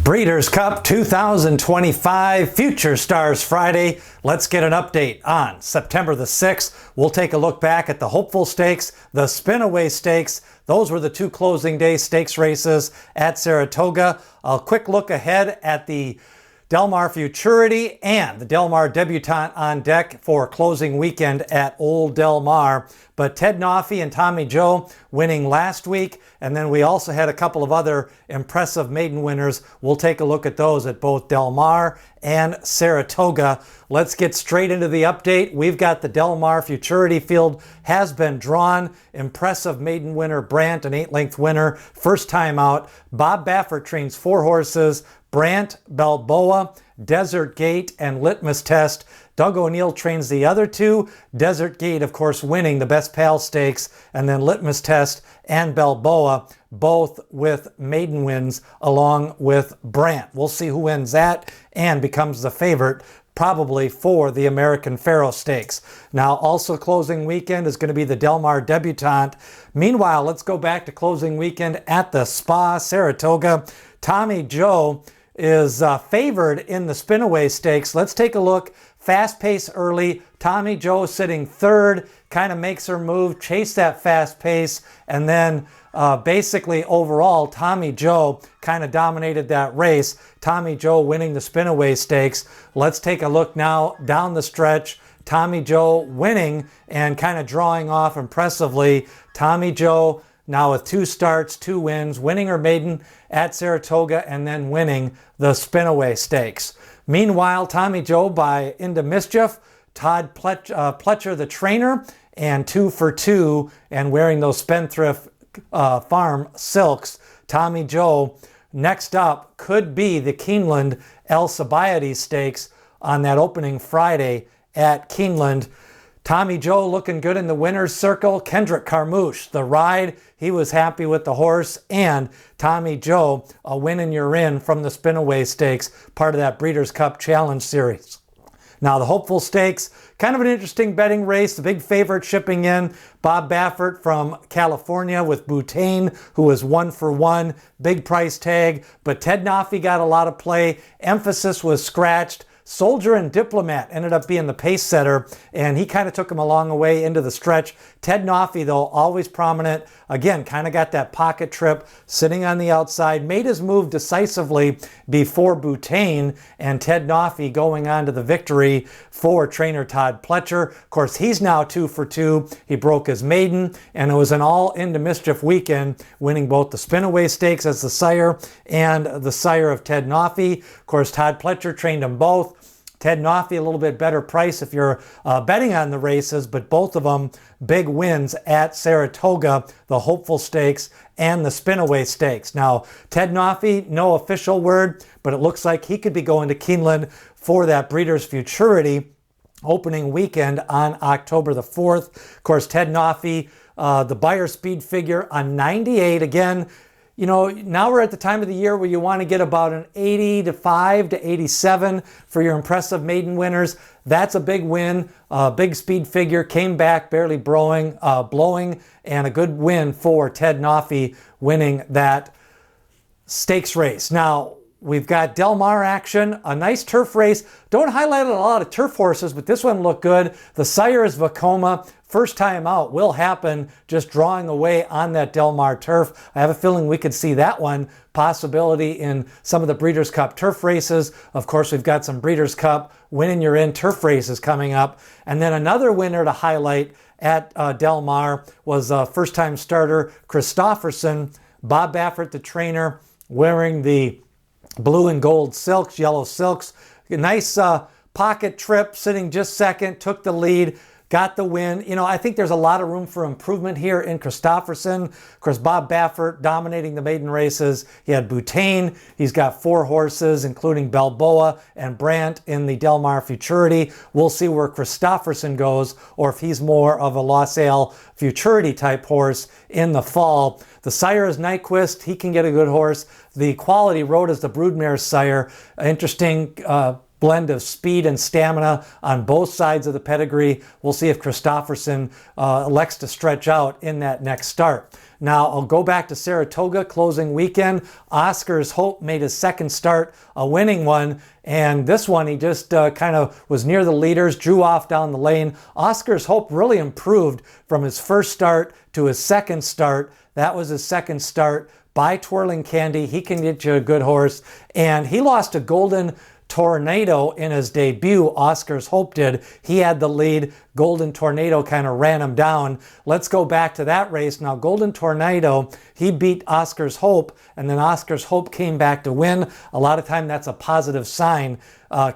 Breeders' Cup 2025 Future Stars Friday. Let's get an update on September the 6th. We'll take a look back at the Hopeful Stakes, the Spinaway Stakes. Those were the two closing day stakes races at Saratoga. A quick look ahead at the Del Mar Futurity and the Del Mar Debutante on deck for closing weekend at Old Del Mar. But Ted Noffey and Tommy Joe winning last week, and then we also had a couple of other impressive maiden winners. We'll take a look at those at both Del Mar and Saratoga. Let's get straight into the update. We've got the Del Mar Futurity field has been drawn. Impressive maiden winner Brant, an 8-length winner, first time out. Bob Baffert trains 4 horses: Brant, Balboa, Desert Gate, and Litmus Test. Doug O'Neill trains the other 2. Desert Gate, of course, winning the Best Pal Stakes, and then Litmus Test and Balboa, both with maiden wins along with Brant. We'll see who wins that and becomes the favorite probably for the American Pharoah Stakes. Now, also closing weekend is going to be the Del Mar Debutante. Meanwhile, let's go back to closing weekend at the Spa, Saratoga. Tommy Joe is favored in the Spinaway Stakes. Let's take a look. Fast pace early. Tommy Joe sitting third, kind of makes her move, chase that fast pace, and then basically overall, Tommy Joe kind of dominated that race. Tommy Joe winning the Spinaway Stakes. Let's take a look now down the stretch. Tommy Joe winning and kind of drawing off impressively. Tommy Joe now with 2 starts, 2 wins, winning her maiden at Saratoga and then winning the Spinaway Stakes. Meanwhile, Tommy Joe by Into Mischief, Todd Pletcher the trainer, and 2 for 2 and wearing those Spendthrift Farm silks. Tommy Joe next up could be the Keeneland Alcibiades Stakes on that opening Friday at Keeneland. Tommy Joe looking good in the winner's circle. Kendrick Carmouche, the ride, he was happy with the horse. And Tommy Joe, a win and you're in from the Spinaway Stakes, part of that Breeders' Cup Challenge Series. Now the Hopeful Stakes, kind of an interesting betting race. The big favorite shipping in, Bob Baffert from California with Butane, who was 1 for 1, big price tag. But Ted Noffey got a lot of play. Emphasis was scratched. Soldier and Diplomat ended up being the pace setter, and he kind of took him a long way into the stretch. Ted Noffey, though, always prominent. Again, kind of got that pocket trip, sitting on the outside, made his move decisively before Butane, and Ted Noffey going on to the victory for trainer Todd Pletcher. Of course, he's now 2 for 2. He broke his maiden, and it was an all Into Mischief weekend, winning both the Spinaway Stakes as the sire and the sire of Ted Noffey. Of course, Todd Pletcher trained them both. Ted Noffey, a little bit better price if you're betting on the races, but both of them big wins at Saratoga, the Hopeful Stakes and the Spinaway Stakes. Now, Ted Noffey, no official word, but it looks like he could be going to Keeneland for that Breeders' Futurity opening weekend on October the 4th. Of course, Ted Noffey, the Beyer speed figure on 98. Again, you know, now we're at the time of the year where you want to get about an 85 to 87 for your impressive maiden winners. That's a big win. Big speed figure, came back barely blowing, and a good win for Ted Noffey winning that stakes race. Now, we've got Del Mar action, a nice turf race. Don't highlight a lot of turf horses, but this one looked good. The sire is Vacoma. First time out will happen, just drawing away on that Del Mar turf. I have a feeling we could see that one possibility in some of the Breeders' Cup turf races. Of course, we've got some Breeders' Cup winning you're in turf races coming up. And then another winner to highlight at Del Mar was first-time starter Christofferson. Bob Baffert, the trainer, wearing the blue and gold silks, yellow silks. Nice pocket trip, sitting just second, took the lead, got the win. You know, I think there's a lot of room for improvement here in Christofferson. Of course, Bob Baffert dominating the maiden races. He had Butane. He's got 4 horses, including Balboa and Brant in the Del Mar Futurity. We'll see where Christofferson goes, or if he's more of a LaSalle Futurity type horse in the fall. The sire is Nyquist. He can get a good horse. The Quality Road is the broodmare sire. Interesting blend of speed and stamina on both sides of the pedigree. We'll see if Christofferson elects to stretch out in that next start. Now, I'll go back to Saratoga closing weekend. Oscar's Hope made his second start, a winning one. And this one, he just kind of was near the leaders, drew off down the lane. Oscar's Hope really improved from his first start to his second start. That was his second start by Twirling Candy. He can get you a good horse. And he lost a Golden Tornado in his debut. Oscar's Hope did. He had the lead. Golden Tornado kind of ran him down. Let's go back to that race. Now, Golden Tornado, he beat Oscar's Hope, and then Oscar's Hope came back to win. A lot of time that's a positive sign,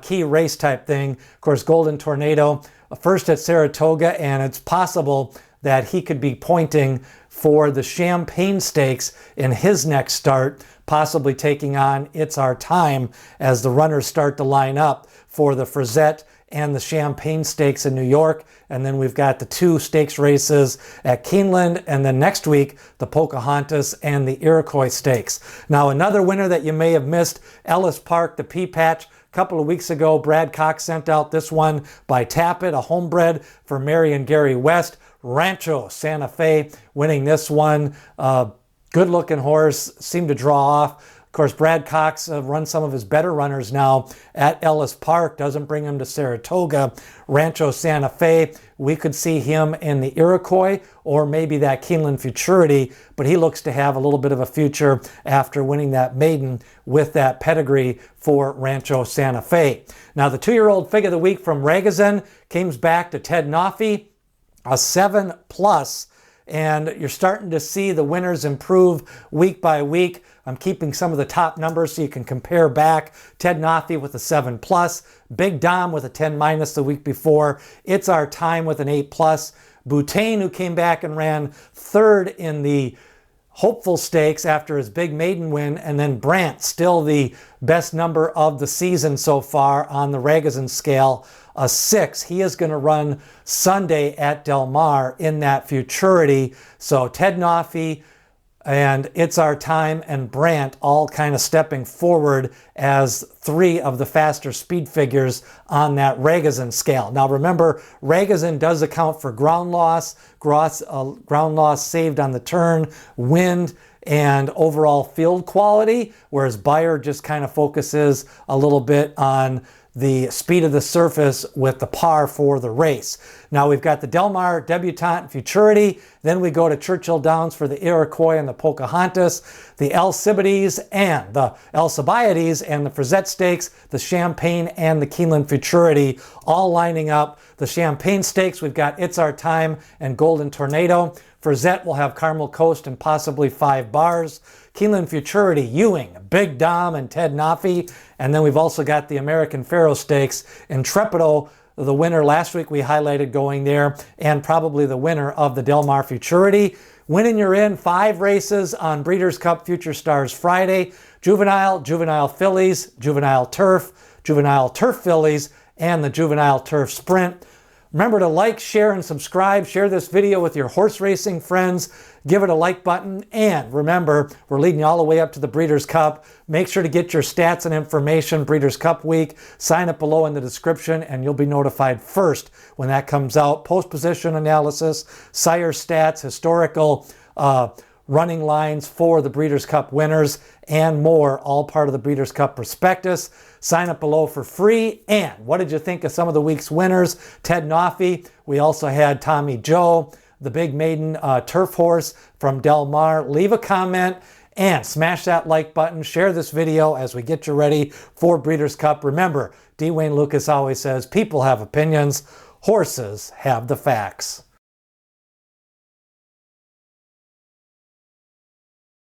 key race type thing. Of course, Golden Tornado, first at Saratoga, and it's possible that he could be pointing for the Champagne Stakes in his next start, possibly taking on It's Our Time as the runners start to line up for the Frizette and the Champagne Stakes in New York. And then we've got the 2 stakes races at Keeneland, and then next week, the Pocahontas and the Iroquois Stakes. Now, another winner that you may have missed, Ellis Park, the Pea Patch. A couple of weeks ago, Brad Cox sent out this one by Tappet, a homebred for Mary and Gary West. Rancho Santa Fe winning this one. Good looking horse, seemed to draw off. Of course, Brad Cox runs some of his better runners now at Ellis Park, doesn't bring him to Saratoga. Rancho Santa Fe, we could see him in the Iroquois or maybe that Keeneland Futurity, but he looks to have a little bit of a future after winning that maiden with that pedigree for Rancho Santa Fe. Now, the 2-year-old fig of the week from Ragozin comes back to Ted Noffey, a 7+, and you're starting to see the winners improve week by week. I'm keeping some of the top numbers so you can compare back. Ted Noffey with a 7+, Big Dom with a 10- the week before, It's Our Time with an 8+, Boutain, who came back and ran 3rd in the Hopeful Stakes after his big maiden win, and then Brant, still the best number of the season so far on the Ragozin scale, a 6. He is going to run Sunday at Del Mar in that Futurity. So Ted Noffey and It's Our Time and Brant all kind of stepping forward as 3 of the faster speed figures on that Ragozin scale. Now remember, Ragozin does account for ground loss saved on the turn, wind, and overall field quality, whereas Beyer just kind of focuses a little bit on the speed of the surface with the par for the race. Now we've got the Del Mar Debutante and Futurity. Then we go to Churchill Downs for the Iroquois and the Pocahontas, the Alcibiades and the Alcibiades and the Frizette Stakes, the Champagne and the Keeneland Futurity, all lining up. The Champagne Stakes, we've got It's Our Time and Golden Tornado. Frizette will have Carmel Coast and possibly 5 bars. Keeneland Futurity, Ewing, Big Dom, and Ted Noffey. And then we've also got the American Pharoah Stakes. Intrepido, the winner last week we highlighted going there, and probably the winner of the Del Mar Futurity. Winning you're in 5 races on Breeders' Cup Future Stars Friday. Juvenile Fillies, Juvenile Turf Fillies, and the Juvenile Turf Sprint. Remember to like, share, and subscribe. Share this video with your horse racing friends. Give it a like button. And remember, we're leading you all the way up to the Breeders' Cup. Make sure to get your stats and information Breeders' Cup week. Sign up below in the description, and you'll be notified first when that comes out. Post position analysis, sire stats, historical running lines for the Breeders' Cup winners, and more, all part of the Breeders' Cup prospectus. Sign up below for free. And what did you think of some of the week's winners? Ted Noffey. We also had Tommy Joe, the big maiden turf horse from Del Mar. Leave a comment and smash that like button. Share this video as we get you ready for Breeders' Cup. Remember, D. Wayne Lucas always says, people have opinions, horses have the facts.